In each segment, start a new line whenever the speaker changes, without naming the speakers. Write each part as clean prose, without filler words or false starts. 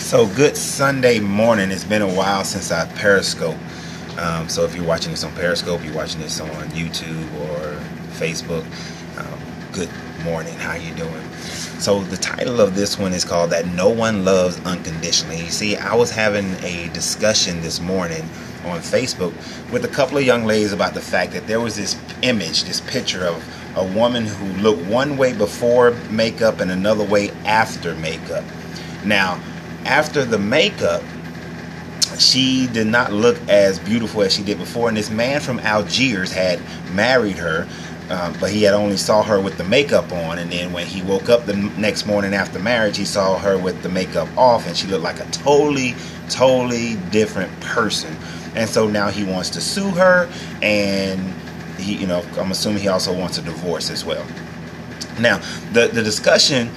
So good Sunday morning. It's been a while since I Periscope. So if you're watching this on Periscope, you're watching this on YouTube or Facebook, good morning. How you doing? So the title of this one is called That No One Loves Unconditionally. You see, I was having a discussion this morning on Facebook with a couple of young ladies about the fact that there was this image, this picture of a woman who looked one way before makeup and another way after makeup. Now, after the makeup, she did not look as beautiful as she did before, and this man from Algiers had married her, but he had only saw her with the makeup on, and then when he woke up the next morning after marriage, he saw her with the makeup off, and she looked like a totally different person. And so now he wants to sue her, and he, I'm assuming he also wants a divorce as well. Now, the discussion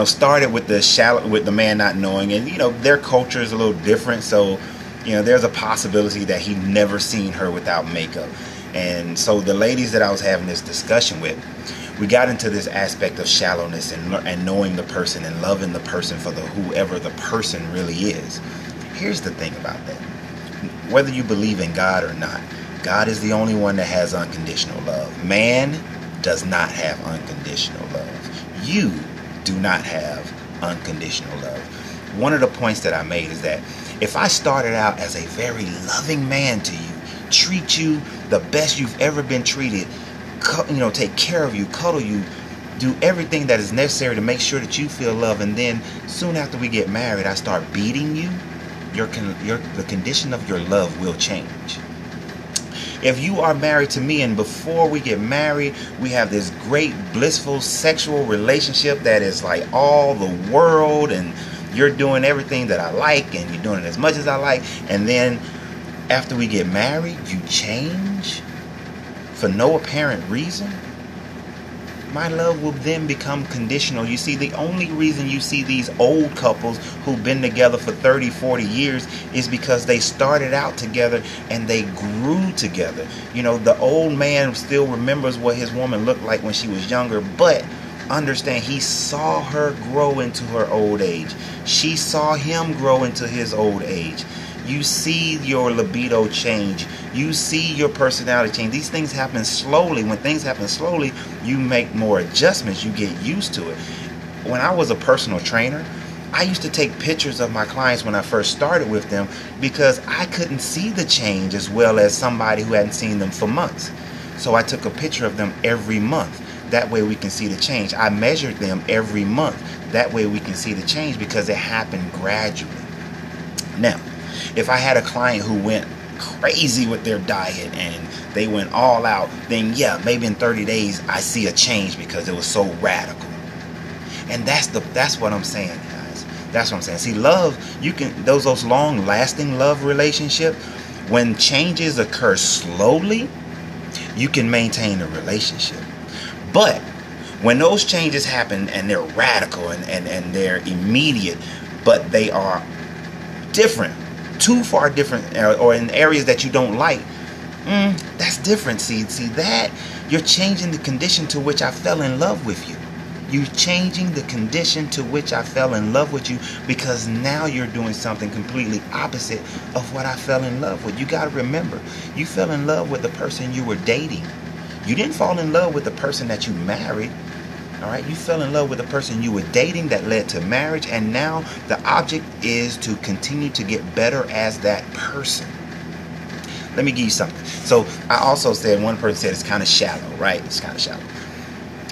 started with the man not knowing, and their culture is a little different, so there's a possibility that he never seen her without makeup. And so the ladies that I was having this discussion with, we got into this aspect of shallowness and knowing the person and loving the person for whoever the person really is. Here's the thing about that: whether you believe in God or not, God is the only one that has unconditional love. Man does not have unconditional love. You do not have unconditional love. One of the points that I made is that if I started out as a very loving man to you, treat you the best you've ever been treated, take care of you, cuddle you, do everything that is necessary to make sure that you feel love, and then soon after we get married, I start beating you, the condition of your love will change. If you are married to me and before we get married, we have this great, blissful, sexual relationship that is like all the world, and you're doing everything that I like and you're doing it as much as I like, and then after we get married, you change for no apparent reason, my love will then become conditional. You see, the only reason you see these old couples who've been together for 30, 40 years is because they started out together and they grew together. The old man still remembers what his woman looked like when she was younger, but understand, he saw her grow into her old age. She saw him grow into his old age. You see your libido change. You see your personality change. These things happen slowly. When things happen slowly, you make more adjustments. You get used to it. When I was a personal trainer, I used to take pictures of my clients when I first started with them because I couldn't see the change as well as somebody who hadn't seen them for months. So I took a picture of them every month. That way we can see the change. I measured them every month. That way we can see the change because it happened gradually. Now, if I had a client who went crazy with their diet and they went all out, then yeah, maybe in 30 days I see a change because it was so radical. And that's what I'm saying, guys. That's what I'm saying. See, love, you can those long lasting love relationship, when changes occur slowly, you can maintain a relationship. But when those changes happen and they're radical and they're immediate, but they are different, too far different, or in areas that you don't like, that's different. See that? You're changing the condition to which I fell in love with you. You're changing the condition to which I fell in love with you because now you're doing something completely opposite of what I fell in love with. You got to remember, you fell in love with the person you were dating. You didn't fall in love with the person that you married. All right, you fell in love with the person you were dating that led to marriage, and now the object is to continue to get better as that person. Let me give you something. So I also said, one person said it's kind of shallow, right? It's kind of shallow.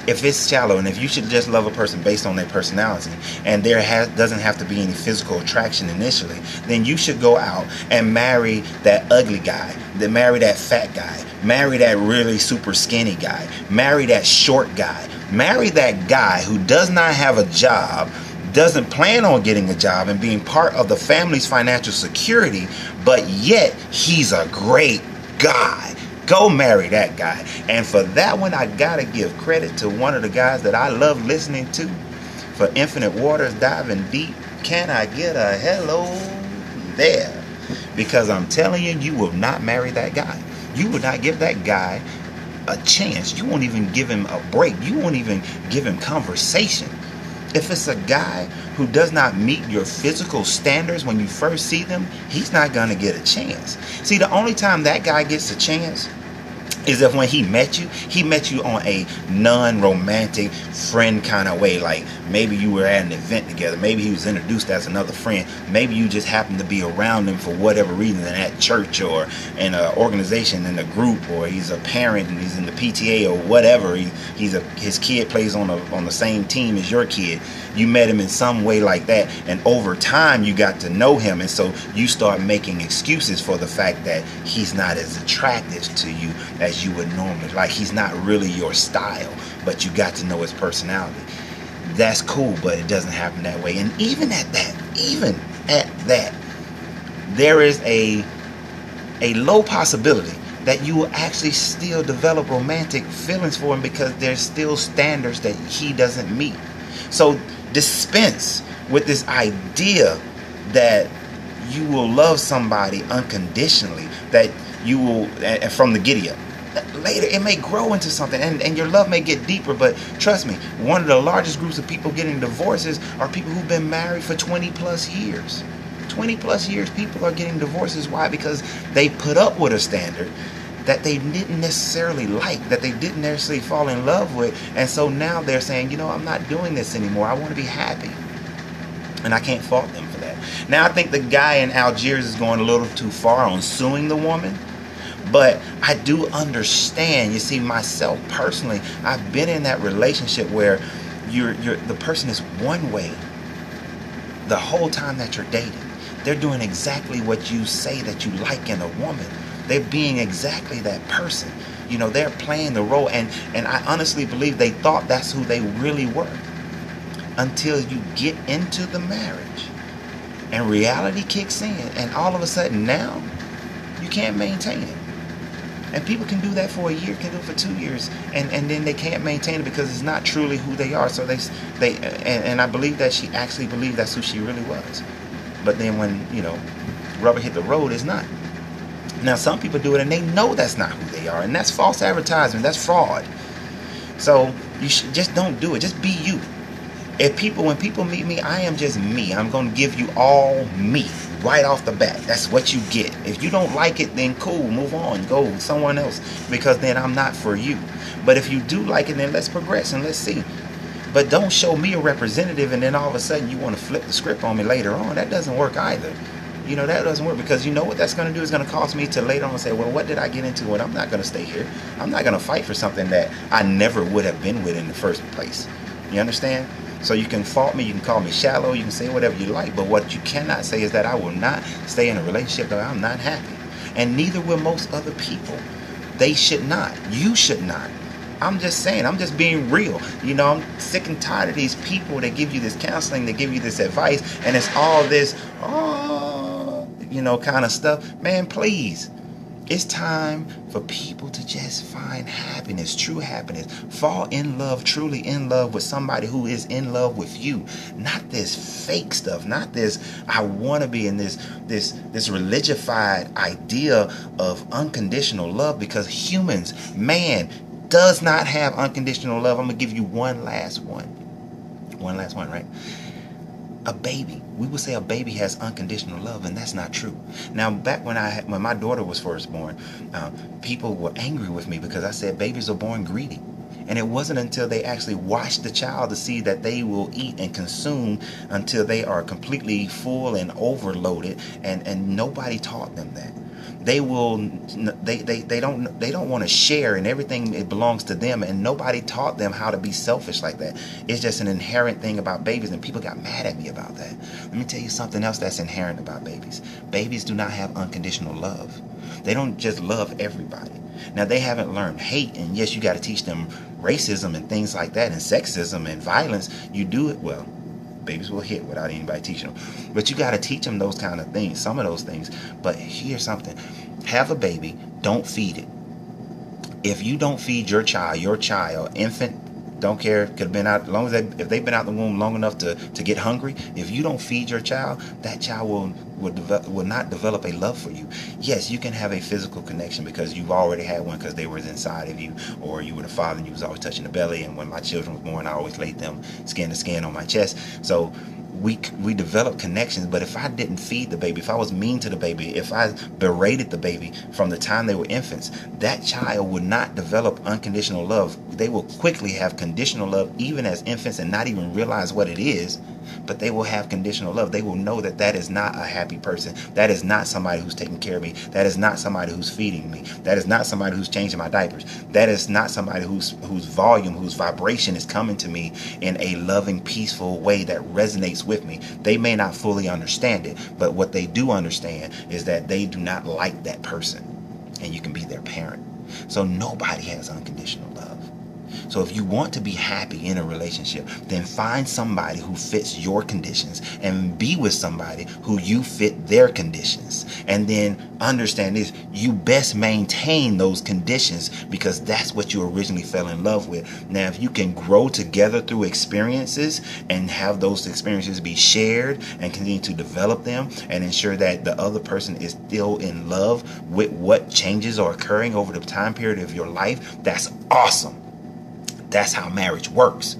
If it's shallow, and if you should just love a person based on their personality, and there doesn't have to be any physical attraction initially, then you should go out and marry that ugly guy, then marry that fat guy, marry that really super skinny guy, marry that short guy, marry that guy who does not have a job, doesn't plan on getting a job and being part of the family's financial security, but yet he's a great guy. Go marry that guy. And for that one, I gotta give credit to one of the guys that I love listening to. For Infinite Waters Diving Deep, can I get a hello there? Because I'm telling you, you will not marry that guy. You will not give that guy a chance. You won't even give him a break. You won't even give him conversation. If it's a guy who does not meet your physical standards when you first see them, he's not going to get a chance. See, the only time that guy gets a chance is if when he met you on a non-romantic friend kind of way. Like maybe you were at an event together, maybe he was introduced as another friend, maybe you just happened to be around him for whatever reason at church or in an organization, in a group, or he's a parent and he's in the PTA or whatever. His kid plays on the same team as your kid. You met him in some way like that, and over time you got to know him, and so you start making excuses for the fact that he's not as attractive to you as you would normally. Like he's not really your style, but you got to know his personality. That's cool, but it doesn't happen that way. And even at that, there is a low possibility that you will actually still develop romantic feelings for him, because there's still standards that he doesn't meet. So dispense with this idea that you will love somebody unconditionally, that you will, and from the giddy up. Later it may grow into something, and your love may get deeper, but trust me, one of the largest groups of people getting divorces are people who've been married for 20 plus years. 20 plus years people are getting divorces. Why? Because they put up with a standard that they didn't necessarily like, that they didn't necessarily fall in love with, and so now they're saying, I'm not doing this anymore, I want to be happy. And I can't fault them for that. Now I think the guy in Algiers is going a little too far on suing the woman, but I do understand. You see, myself personally, I've been in that relationship where the person is one way the whole time that you're dating. They're doing exactly what you say that you like in a woman. They're being exactly that person. They're playing the role, and I honestly believe they thought that's who they really were, until you get into the marriage and reality kicks in, and all of a sudden now you can't maintain it. And people can do that for a year, can do it for 2 years, and then they can't maintain it because it's not truly who they are. So and I believe that she actually believed that's who she really was. But then when rubber hit the road, it's not. Now some people do it and they know that's not who they are, and that's false advertisement, that's fraud. So you should just don't do it. Just be you. When people meet me, I am just me. I'm going to give you all me right off the bat. That's what you get. If you don't like it, then cool, move on, go with someone else, because then I'm not for you. But if you do like it, then let's progress and let's see. But don't show me a representative and then all of a sudden you want to flip the script on me later on. That doesn't work either. That doesn't work, because you know what that's going to do? Is going to cause me to later on say, well, what did I get into? And I'm not going to stay here. I'm not going to fight for something that I never would have been with in the first place. You understand? So you can fault me, you can call me shallow, you can say whatever you like, but what you cannot say is that I will not stay in a relationship that I'm not happy. And neither will most other people. They should not. You should not. I'm just saying, I'm just being real. I'm sick and tired of these people that give you this counseling, that give you this advice, and it's all this, kind of stuff. Man, please. It's time for people to just find happiness, true happiness. Fall in love, truly in love with somebody who is in love with you. Not this fake stuff, not this I want to be in this religified idea of unconditional love, because humans, man, does not have unconditional love. I'm going to give you one last one. One last one, right? A baby. We would say a baby has unconditional love, and that's not true. Now, back when my daughter was first born, people were angry with me because I said babies are born greedy. And it wasn't until they actually watched the child to see that they will eat and consume until they are completely full and overloaded, and nobody taught them that. They don't want to share, and everything, it belongs to them, and nobody taught them how to be selfish like that. It's just an inherent thing about babies, and people got mad at me about that. Let me tell you something else that's inherent about babies. Babies do not have unconditional love. They don't just love everybody. Now, they haven't learned hate, and yes, you got to teach them racism and things like that, and sexism and violence. You do it well. Babies will hit without anybody teaching them. But you got to teach them those kind of things, some of those things. But here's something. Have a baby. Don't feed it. If you don't feed your child, infant, don't care, could have been out, as long as if they've been out the womb long enough to get hungry, if you don't feed your child, that child will will not develop a love for you. Yes, you can have a physical connection because you've already had one because they were inside of you, or you were the father and you was always touching the belly. And when my children were born, I always laid them skin to skin on my chest. So we develop connections. But if I didn't feed the baby, if I was mean to the baby, if I berated the baby from the time they were infants, that child would not develop unconditional love. They will quickly have conditional love even as infants and not even realize what it is. But they will have conditional love. They will know that that is not a happy person. That is not somebody who's taking care of me. That is not somebody who's feeding me. That is not somebody who's changing my diapers. That is not somebody whose volume, whose vibration is coming to me in a loving, peaceful way that resonates with me. They may not fully understand it, but what they do understand is that they do not like that person, and you can be their parent. So nobody has unconditional love. So if you want to be happy in a relationship, then find somebody who fits your conditions and be with somebody who you fit their conditions. And then understand this, you best maintain those conditions because that's what you originally fell in love with. Now, if you can grow together through experiences and have those experiences be shared and continue to develop them and ensure that the other person is still in love with what changes are occurring over the time period of your life, that's awesome. That's how marriage works.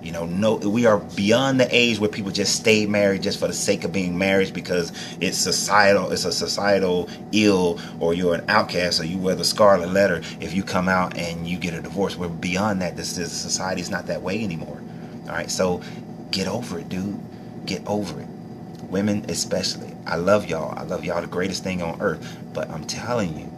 No, we are beyond the age where people just stay married just for the sake of being married because it's societal. It's a societal ill, or you're an outcast, or you wear the scarlet letter if you come out and you get a divorce. We're beyond that. This society is not that way anymore. All right, so get over it, dude. Get over it. Women especially. I love y'all. I love y'all the greatest thing on earth. But I'm telling you,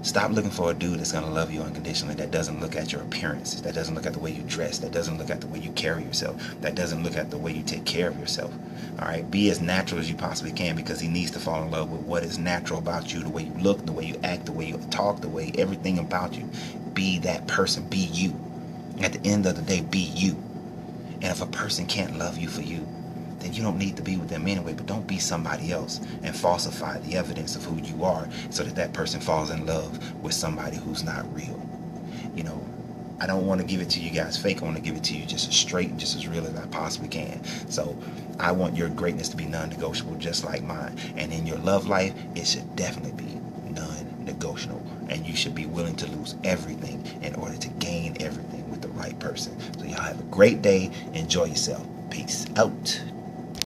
stop looking for a dude that's going to love you unconditionally, that doesn't look at your appearance, that doesn't look at the way you dress, that doesn't look at the way you carry yourself, that doesn't look at the way you take care of yourself. All right, be as natural as you possibly can because he needs to fall in love with what is natural about you, the way you look, the way you act, the way you talk, the way everything about you. Be that person. Be you. At the end of the day, be you. And if a person can't love you for you, then you don't need to be with them anyway. But don't be somebody else and falsify the evidence of who you are so that that person falls in love with somebody who's not real. I don't want to give it to you guys fake. I want to give it to you just as straight and just as real as I possibly can. So I want your greatness to be non-negotiable just like mine. And in your love life, it should definitely be non-negotiable. And you should be willing to lose everything in order to gain everything with the right person. So y'all have a great day. Enjoy yourself. Peace out.